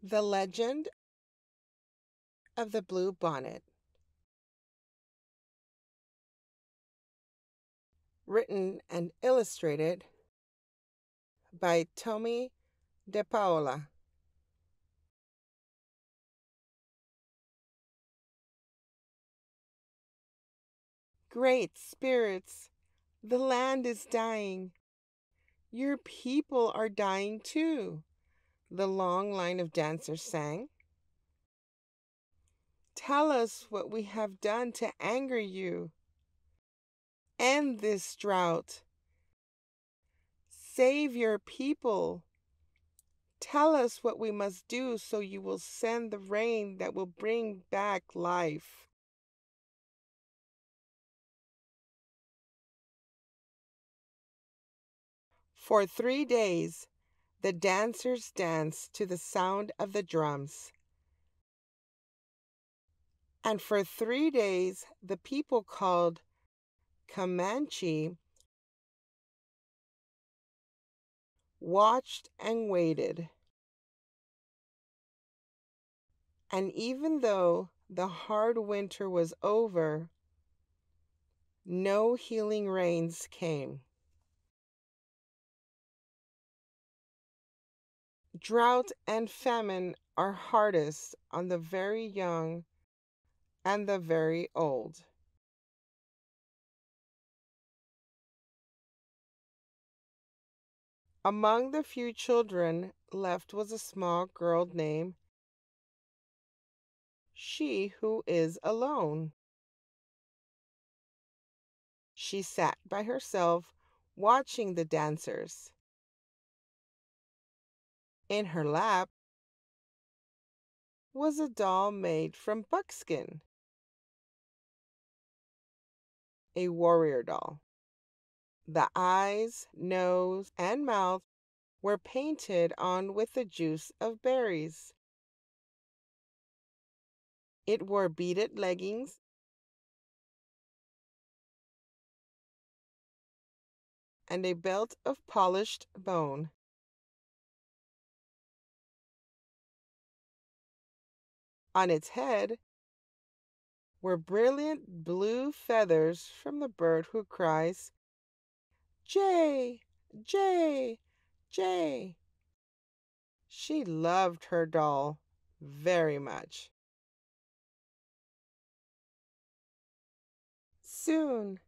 The Legend of the Bluebonnet, written and illustrated by Tomie dePoala. Great spirits, the land is dying. Your people are dying too, the long line of dancers sang. Tell us what we have done to anger you. End this drought. Save your people. Tell us what we must do so you will send the rain that will bring back life. For 3 days, the dancers danced to the sound of the drums. And for 3 days, the people called Comanche watched and waited. And even though the hard winter was over, no healing rains came. Drought and famine are hardest on the very young and the very old. Among the few children left was a small girl named She Who Is Alone. She sat by herself watching the dancers. In her lap was a doll made from buckskin, a warrior doll. The eyes, nose, and mouth were painted on with the juice of berries. It wore beaded leggings and a belt of polished bone. On its head were brilliant blue feathers from the bird who cries, Jay, Jay, Jay. She loved her doll very much. Soon,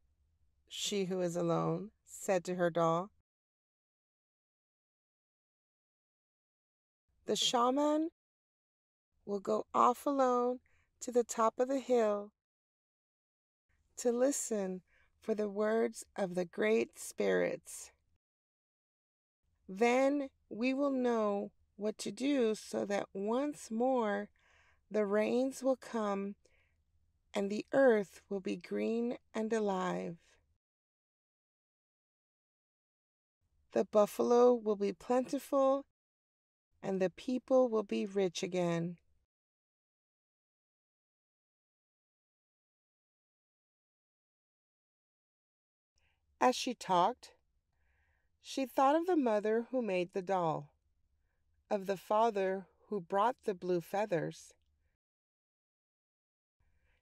She Who Is Alone said to her doll, the shaman will go off alone to the top of the hill to listen for the words of the great spirits. Then we will know what to do so that once more the rains will come and the earth will be green and alive. The buffalo will be plentiful and the people will be rich again. As she talked, she thought of the mother who made the doll, of the father who brought the blue feathers.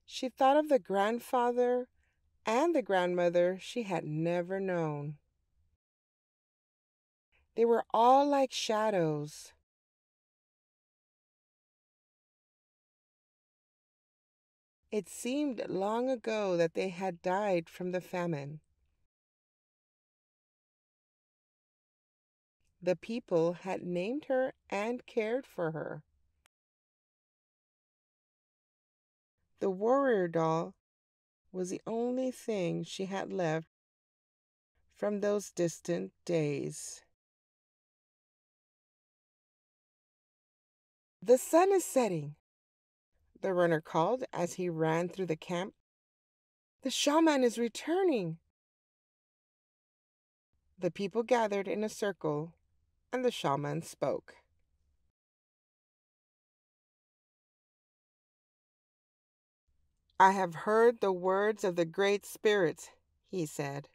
She thought of the grandfather and the grandmother she had never known. They were all like shadows. It seemed long ago that they had died from the famine. The people had named her and cared for her. The warrior doll was the only thing she had left from those distant days. The sun is setting, the runner called as he ran through the camp. The shaman is returning. The people gathered in a circle, and the shaman spoke. I have heard the words of the great spirits, he said.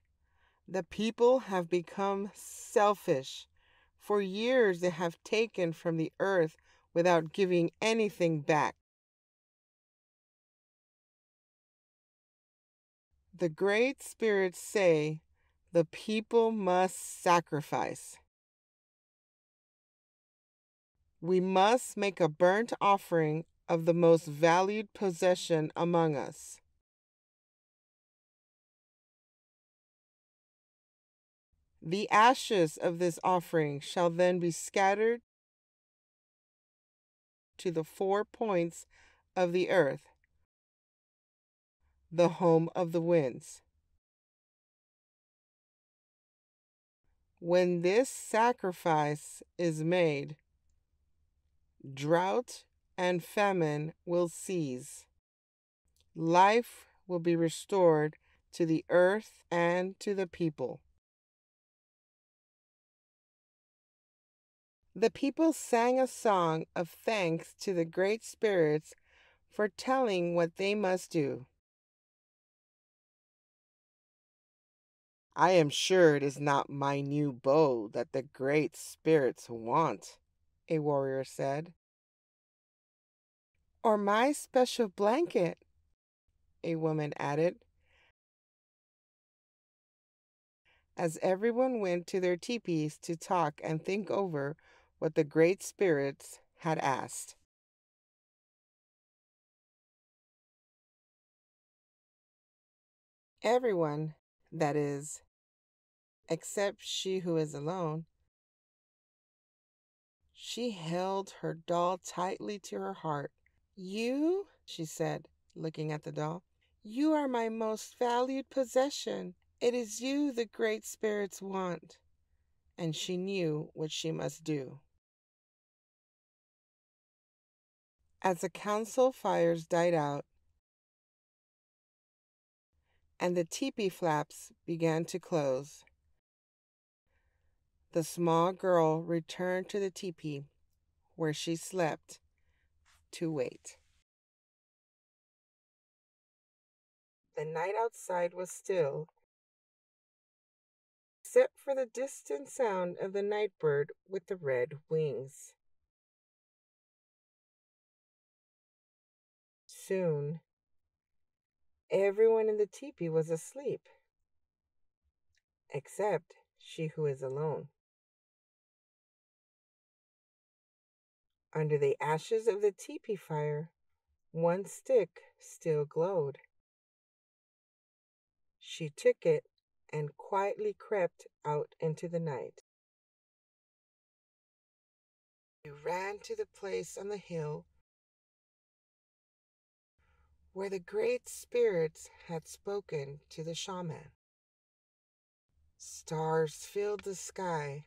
The people have become selfish. For years they have taken from the earth without giving anything back. The great spirits say the people must sacrifice. We must make a burnt offering of the most valued possession among us. The ashes of this offering shall then be scattered to the 4 points of the earth, the home of the winds. When this sacrifice is made, drought and famine will cease. Life will be restored to the earth and to the people. The people sang a song of thanks to the great spirits for telling what they must do. I am sure it is not my new bow that the great spirits want, a warrior said. Or my special blanket, a woman added, as everyone went to their teepees to talk and think over what the great spirits had asked. Everyone, that is, except she who is alone, she held her doll tightly to her heart. You, she said, looking at the doll, you are my most valued possession. It is you the great spirits want. And she knew what she must do. As the council fires died out and the teepee flaps began to close, the small girl returned to the teepee where she slept to wait. The night outside was still, except for the distant sound of the night bird with the red wings. Soon, everyone in the teepee was asleep, except she who is alone. Under the ashes of the teepee fire, one stick still glowed. She took it and quietly crept out into the night. She ran to the place on the hill where the great spirits had spoken to the shaman. Stars filled the sky,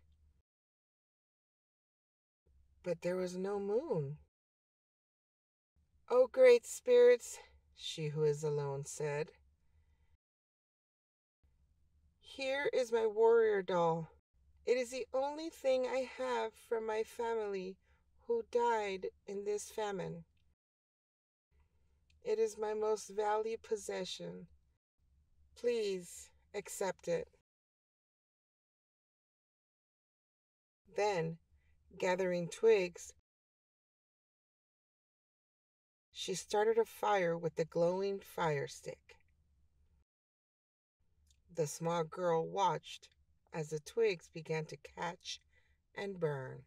but there was no moon. "O great spirits," she who is alone said, "here is my warrior doll. It is the only thing I have from my family who died in this famine. It is my most valued possession. Please accept it." Then, gathering twigs, she started a fire with the glowing fire stick. The small girl watched as the twigs began to catch and burn.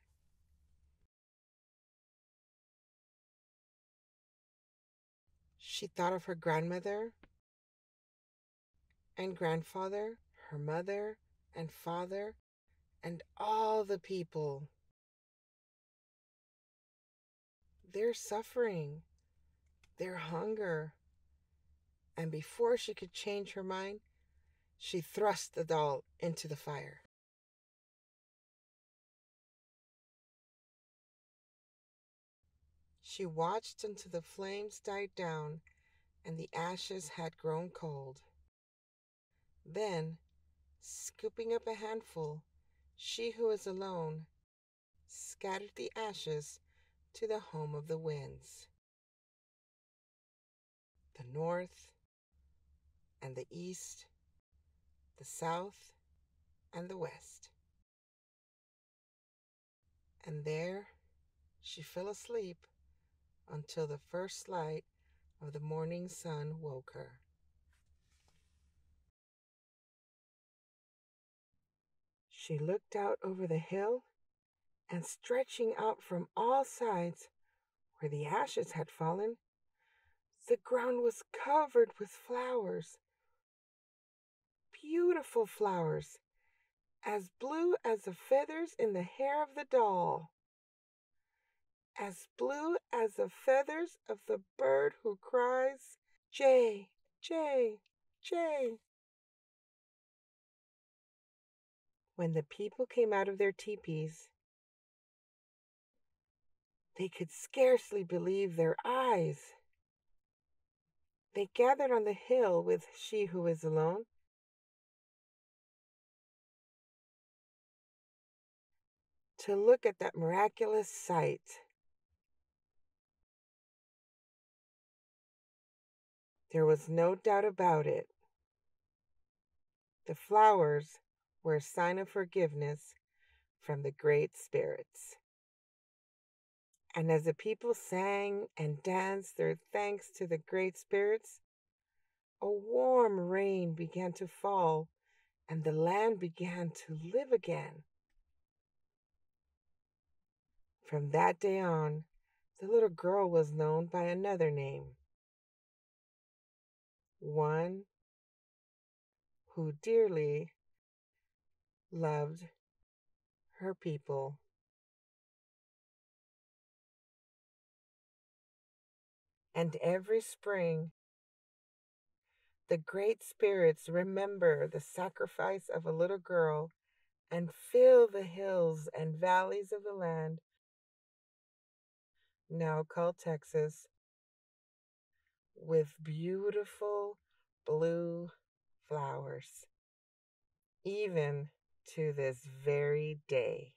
She thought of her grandmother and grandfather, her mother and father, and all the people. Their suffering, their hunger. And before she could change her mind, she thrust the doll into the fire. She watched until the flames died down and the ashes had grown cold. Then, scooping up a handful, she who was alone scattered the ashes to the home of the winds, the north and the east, the south and the west. And there She fell asleep until the first light of the morning sun woke her. She looked out over the hill, and stretching out from all sides where the ashes had fallen, the ground was covered with flowers, beautiful flowers, as blue as the feathers in the hair of the doll, as blue as the feathers of the bird who cries, Jay, Jay, Jay. When the people came out of their teepees, they could scarcely believe their eyes. They gathered on the hill with she who is alone, to look at that miraculous sight. There was no doubt about it. The flowers were a sign of forgiveness from the great spirits. And as the people sang and danced their thanks to the great spirits, a warm rain began to fall and the land began to live again. From that day on, the little girl was known by another name, one who dearly loved her people. And every spring, the great spirits remember the sacrifice of a little girl and fill the hills and valleys of the land, now called Texas, with beautiful blue flowers, even to this very day.